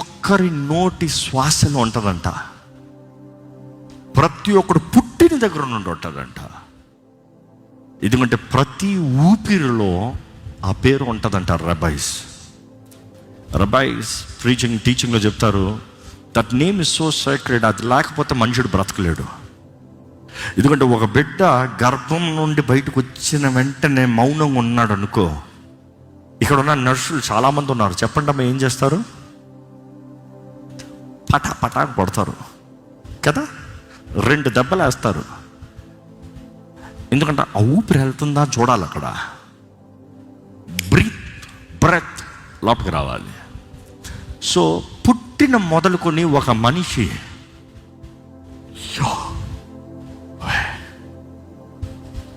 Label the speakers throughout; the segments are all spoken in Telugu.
Speaker 1: ఒక్కరి నోటి శ్వాసలో ఉంటుందంట. ప్రతి ఒక్కడు పుట్టిన దగ్గర నుండి ఉంటుందంట. ఎందుకంటే ప్రతి ఊపిరిలో ఆ పేరు ఉంటుందంట. రబైస్ టీచింగ్లో చెప్తారు, that name is so secret. అది లేకపోతే మనుషుడు బ్రతకలేడు. ఎందుకంటే ఒక బిడ్డ గర్భం నుండి బయటకు వచ్చిన వెంటనే మౌనంగా ఉన్నాడు అనుకో, ఇక్కడ ఉన్న నర్సులు చాలామంది ఉన్నారు. చెప్పండి అమ్మ, ఏం చేస్తారు? పటా కొడతారు కదా, 2 దెబ్బలు వేస్తారు. ఎందుకంటే ఆ ఊపిరి వెళ్తుందా చూడాలి. అక్కడ బ్రెత్ లోపలికి రావాలి. సో పుట్టిన మొదలుకొని ఒక మనిషి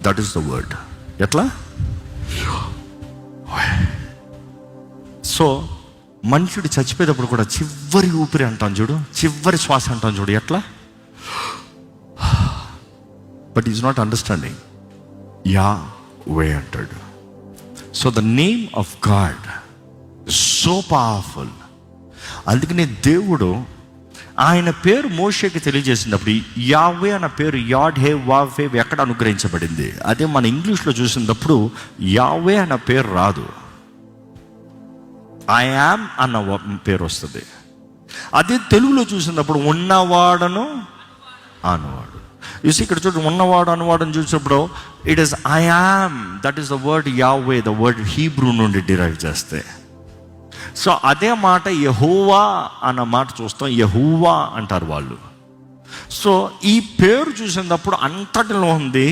Speaker 1: దట్ ఈస్ ద వర్డ్. ఎట్లా? సో మనుషుడు చచ్చిపోయేటప్పుడు కూడా చివరి ఊపిరి అంటాం చూడు, చివరి శ్వాస అంటాం చూడు, ఎట్లా? But is not understanding. Yahweh అంటాడు. So the name of God is so powerful. అందుకనే దేవుడు ఆయన పేరు మోషేకి తెలియజేసినప్పుడు యాహ్వే అన్న పేరు యాడ్ హే వావ్ హే ఎక్కడ అనుగ్రహించబడింది. అదే మన ఇంగ్లీష్లో చూసినప్పుడు యాహ్వే అన్న పేరు రాదు, ఐ యామ్ అన్న పేరు వస్తుంది. అదే తెలుగులో చూసినప్పుడు ఉన్నవాడను అనువాడు. చూసి ఇక్కడ చూడండి, ఉన్నవాడు అనువాడని చూసినప్పుడు it is I am. That is the word Yahweh, the word Hebrew నుండి డిరైవ్ చేస్తే. సో అదే మాట యెహోవా అన్న మాట చూస్తాం, యెహోవా అంటారు వాళ్ళు. సో ఈ పేరు చూసినప్పుడు అంతటిలో ఉంది